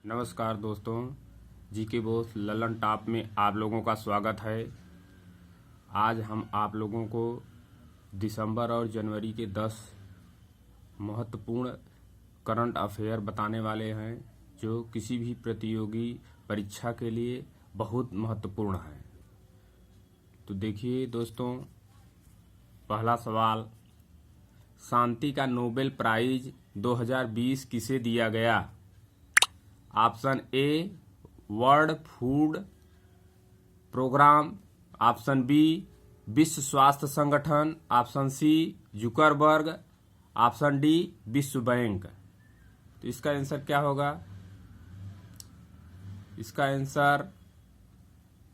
नमस्कार दोस्तों, जी के बोस ललन टॉप में आप लोगों का स्वागत है। आज हम आप लोगों को दिसंबर और जनवरी के 10 महत्वपूर्ण करंट अफेयर बताने वाले हैं जो किसी भी प्रतियोगी परीक्षा के लिए बहुत महत्वपूर्ण है। तो देखिए दोस्तों, पहला सवाल, शांति का नोबेल प्राइज 2020 किसे दिया गया? Option A world food programme, option B विश्व स्वास्थ्य संगठन, option C Zuckerberg, option D विश्व बैंक। तो इसका आंसर क्या होगा? इसका आंसर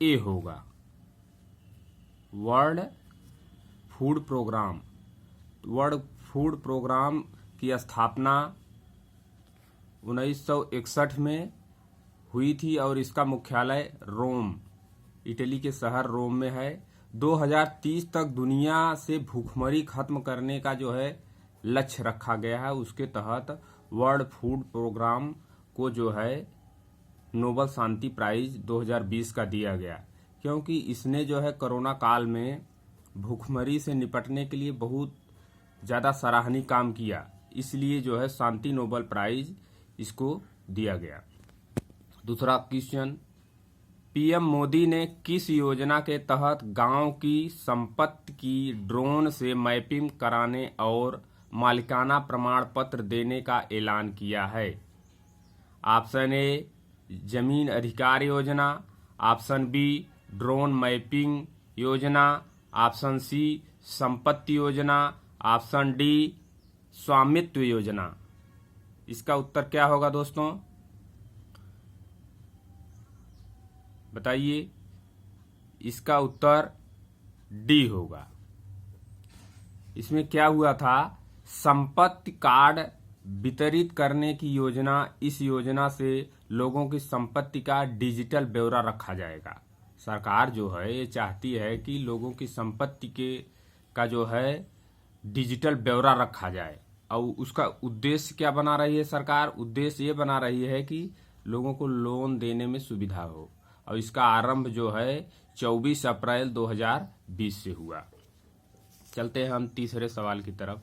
ए होगा, world food programme. World food programme की स्थापना 1961 में हुई थी और इसका मुख्यालय रोम, इटली के शहर रोम में है। 2030 तक दुनिया से भूखमरी खत्म करने का जो है लक्ष्य रखा गया है। उसके तहत वर्ल्ड फूड प्रोग्राम को जो है नोबेल शांति प्राइज 2020 का दिया गया, क्योंकि इसने जो है कोरोना काल में भूखमरी से निपटने के लिए बहुत ज़्यादा सराहनीय काम किया, इसलिए जो है शांति नोबेल प्राइज इसको दिया गया। दूसरा क्वेश्चन, पीएम मोदी ने किस योजना के तहत गांव की संपत्ति की ड्रोन से मैपिंग कराने और मालिकाना प्रमाण पत्र देने का ऐलान किया है? ऑप्शन ए जमीन अधिकार योजना, ऑप्शन बी ड्रोन मैपिंग योजना, ऑप्शन सी संपत्ति योजना, ऑप्शन डी स्वामित्व योजना। इसका उत्तर क्या होगा दोस्तों, बताइए। इसका उत्तर डी होगा। इसमें क्या हुआ था, संपत्ति कार्ड वितरित करने की योजना। इस योजना से लोगों की संपत्ति का डिजिटल ब्यौरा रखा जाएगा। सरकार जो है ये चाहती है कि लोगों की संपत्ति का जो है डिजिटल ब्यौरा रखा जाए, और उसका उद्देश्य क्या बना रही है सरकार? उद्देश्य ये बना रही है कि लोगों को लोन देने में सुविधा हो, और इसका आरंभ जो है 24 अप्रैल 2020 से हुआ। चलते हैं हम तीसरे सवाल की तरफ।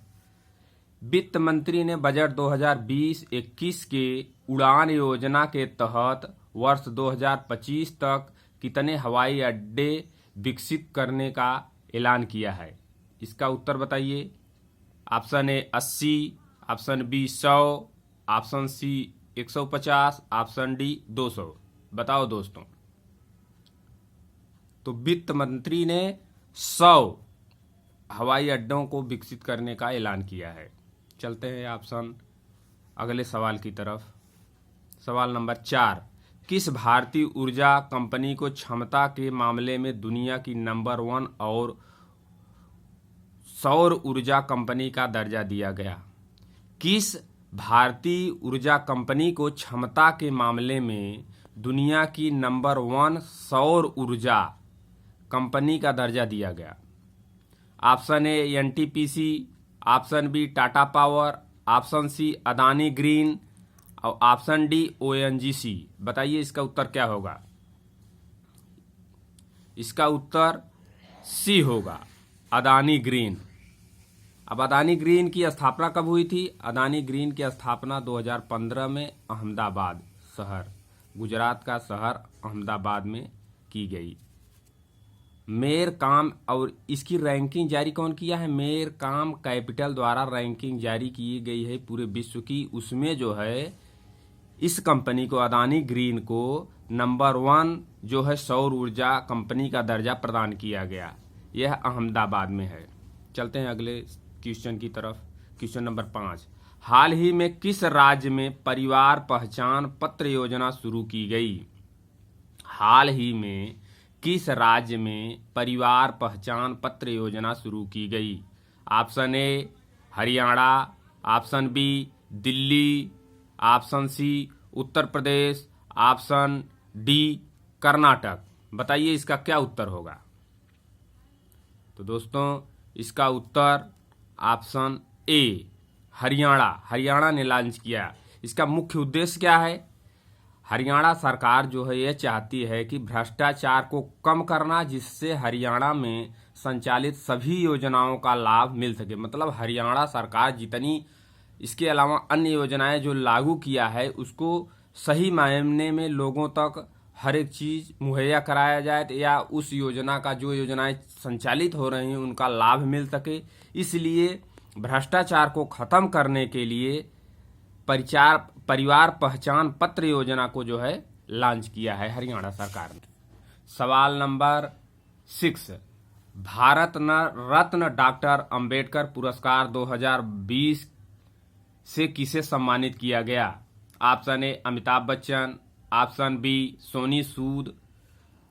वित्त मंत्री ने बजट 2020-21 के उड़ान योजना के तहत वर्ष 2025 तक कितने हवाई अड्डे विकसित करने का ऐलान किया है? इसका उत्तर बताइए। Option A 80, option B 100, option C 150, option D 200। बताओ दोस्तों। तो वित्त मंत्री ने 100 हवाई अड्डों को विकसित करने का ऐलान किया है। चलते हैं ऑप्शन अगले सवाल की तरफ। सवाल नंबर 4, किस भारतीय ऊर्जा कंपनी को क्षमता के मामले में दुनिया की नंबर 1 और सौर ऊर्जा कंपनी का दर्जा दिया गया? किस भारतीय ऊर्जा कंपनी को क्षमता के मामले में दुनिया की नंबर 1 सौर ऊर्जा कंपनी का दर्जा दिया गया? Option A NTPC, option B Tata power, option C Adani green, और ऑप्शन डी ओएनजीसी। बताइए इसका उत्तर क्या होगा? इसका उत्तर सी होगा, अदानी ग्रीन। अब अदानी ग्रीन की स्थापना कब हुई थी? अदानी ग्रीन की स्थापना 2015 में अहमदाबाद शहर, गुजरात का शहर अहमदाबाद में की गई। मेयर काम, और इसकी रैंकिंग जारी कौन किया है? मेयर काम कैपिटल द्वारा रैंकिंग जारी की गई है पूरे विश्व की। उसमें जो है इस कंपनी को, अदानी ग्रीन को नंबर 1 जो है सौर ऊर्जा कंपनी का दर्जा प्रदान किया गया। यह अहमदाबाद में है। चलते हैं अगले क्वेश्चन की तरफ। क्वेश्चन नंबर 5, हाल ही में किस राज्य में परिवार पहचान पत्र योजना शुरू की गई? हाल ही में किस राज्य में परिवार पहचान पत्र योजना शुरू की गई? Option A Haryana, option B Delhi, option C Uttar Pradesh, option D Karnataka. बताइए इसका क्या उत्तर होगा? तो दोस्तों इसका उत्तर ऑप्शन ए हरियाणा ने लॉन्च किया। इसका मुख्य उद्देश्य क्या है? हरियाणा सरकार जो है ये चाहती है कि भ्रष्टाचार को कम करना, जिससे हरियाणा में संचालित सभी योजनाओं का लाभ मिल सके। मतलब हरियाणा सरकार जितनी इसके अलावा अन्य योजनाएं जो लागू किया है उसको सही मायने में लोगों तक हर एक चीज मुहैया कराया जाए, या उस योजना का जो योजनाएं संचालित हो रही हैं उनका लाभ मिल सके। इसलिए भ्रष्टाचार को खत्म करने के लिए परिवार पहचान पत्र योजना को जो है लॉन्च किया है हरियाणा सरकार ने। सवाल नंबर 6, भारत रत्न डॉक्टर अंबेडकर पुरस्कार 2020 से किसे सम्मानित किया गया? Option A Amitabh Bachchan, option B Sonu Sood,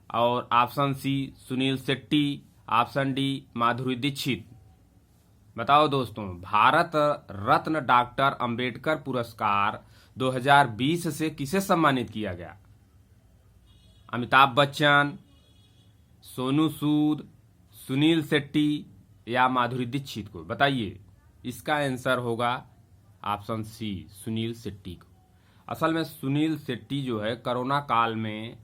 और option C Sunil Shetty, option D Madhuri Dixit. बताओ दोस्तों, भारत रत्न डॉक्टर अंबेडकर पुरस्कार 2020 से किसे सम्मानित किया गया? अमिताभ बच्चन, सोनू सूद, सुनील शेट्टी या माधुरी दीक्षित को? बताइए। इसका आंसर होगा ऑप्शन सी सुनील शेट्टी को। असल में सुनील शेट्टी जो है कोरोना काल में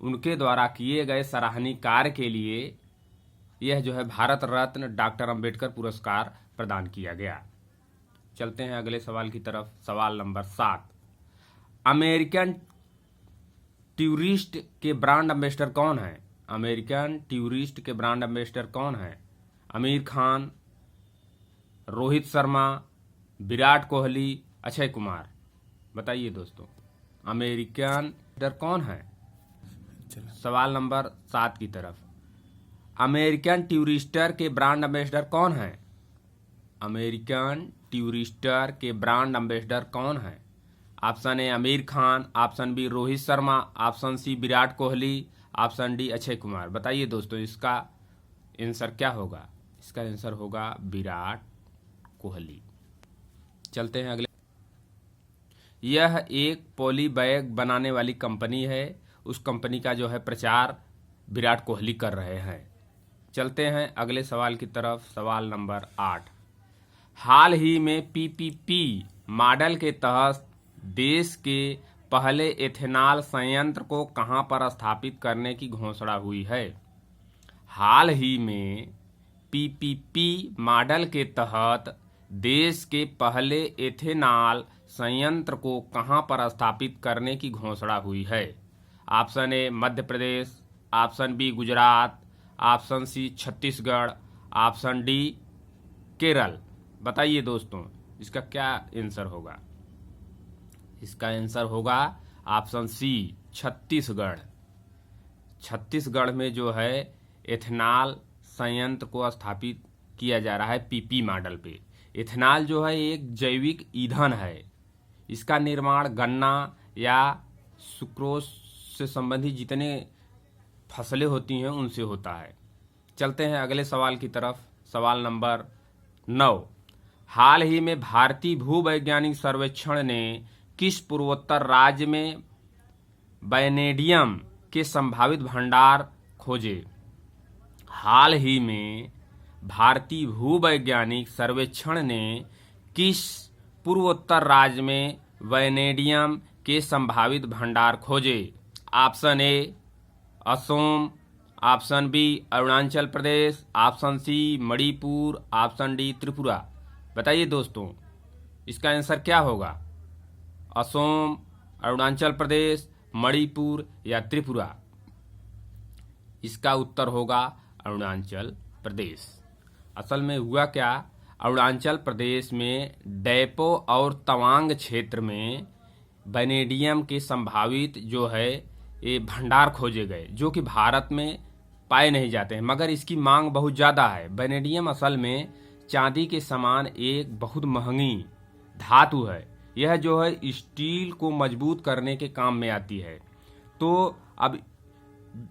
उनके द्वारा किए गए सराहनीय कार्य के लिए यह जो है भारत रत्न डॉक्टर अंबेडकर पुरस्कार प्रदान किया गया। चलते हैं अगले सवाल की तरफ। सवाल नंबर 7, अमेरिकन टूरिस्ट के ब्रांड एम्बेसडर कौन है? अमेरिकन टूरिस्ट के ब्रांड एम्बेसडर कौन है? आमिर खान, रोहित शर्मा, विराट कोहली, अक्षय कुमार। बताइए दोस्तों, अमेरिकन एम्बेसडर कौन है? सवाल नंबर 7 की तरफ। अमेरिकन टूरिस्टर के ब्रांड एम्बेसडर कौन है? अमेरिकन टूरिस्टर के ब्रांड एम्बेसडर कौन है? Option A Aamir Khan, option B Rohit Sharma, option C Virat Kohli, option D Akshay Kumar. बताइए दोस्तों, इसका आंसर क्या होगा? इसका आंसर होगा विराट कोहली। चलते हैं अगले। यह एक पॉली बैग बनाने वाली कंपनी है। उस कंपनी का जो है प्रचार विराट कोहली कर रहे हैं। चलते हैं अगले सवाल की तरफ। सवाल नंबर 8, हाल ही में पीपीपी मॉडल के तहत देश के पहले एथेनॉल संयंत्र को कहां पर स्थापित करने की घोषणा हुई है? हाल ही में पीपीपी मॉडल के तहत देश के पहले एथेनॉल संयंत्र को कहां पर स्थापित करने की घोषणा हुई है? Option A Madhya Pradesh, option B Gujarat, option C Chhattisgarh, option D Kerala. बताइए दोस्तों, इसका क्या आंसर होगा? इसका आंसर होगा ऑप्शन सी छत्तीसगढ़। छत्तीसगढ़ में जो है एथेनॉल संयंत्र को स्थापित किया जा रहा है पीपी मॉडल पे। एथेनॉल जो है एक जैविक ईंधन है। इसका निर्माण गन्ना या सुक्रोज से संबंधित जितने फसलें होती हैं उनसे होता है। चलते हैं अगले सवाल की तरफ। सवाल नंबर 9, हाल ही में भारतीय भूवैज्ञानिक सर्वेक्षण ने किस पूर्वोत्तर राज्य में वैनेडियम के संभावित भंडार खोजे? हाल ही में भारतीय भूवैज्ञानिक सर्वेक्षण ने किस पूर्वोत्तर राज्य में वैनेडियम के संभावित भंडार खोजे? Option A Assam, option B Arunachal Pradesh, option C Manipur, option D Tripura. बताइए दोस्तों, इसका आंसर क्या होगा? असम, अरुणाचल प्रदेश, मणिपुर या त्रिपुरा? इसका उत्तर होगा अरुणाचल प्रदेश। असल में हुआ क्या, अरुणाचल प्रदेश में डैपो और तवांग क्षेत्र में वैनेडियम के संभावित जो है ये भंडार खोजे गए, जो कि भारत में पाए नहीं जाते हैं, मगर इसकी मांग बहुत ज़्यादा है। वैनेडियम असल में चांदी के समान एक बहुत महंगी धातु है। यह जो है स्टील को मजबूत करने के काम में आती है। तो अब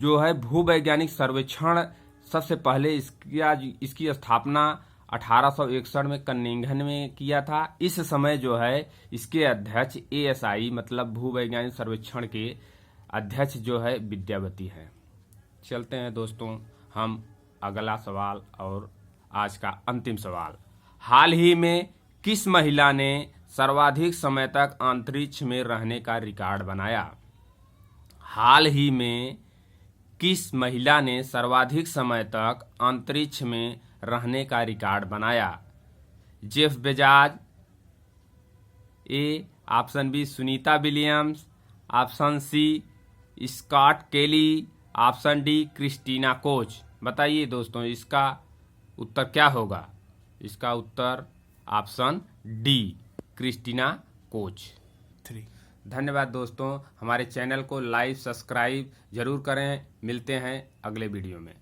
जो है भूवैज्ञानिक सर्वेक्षण सबसे पहले इसकी स्थापना 1861 में कन्निंघन में किया था। इस समय जो है इसके अध्यक्ष ASI मतलब भूवैज्ञानिक सर्वेक्षण के अध्यक्ष जो है विद्यावती हैं। चलते हैं दोस्तों हम अगला सवाल और आज का अंतिम सवाल। हाल ही में किस महिला ने सर्वाधिक समय तक अंतरिक्ष में रहने का रिकॉर्ड बनाया? हाल ही में किस महिला ने सर्वाधिक समय तक अंतरिक्ष में रहने का रिकॉर्ड बनाया? Jeff Bezos, A option B Sunita Williams, option C Scott Kelly, option D Christina Koch. बताइए दोस्तों, इसका उत्तर क्या होगा? इसका उत्तर ऑप्शन डी क्रिस्टीना कोच। 3। धन्यवाद दोस्तों, हमारे चैनल को लाइक सब्सक्राइब जरूर करें। मिलते हैं अगले वीडियो में।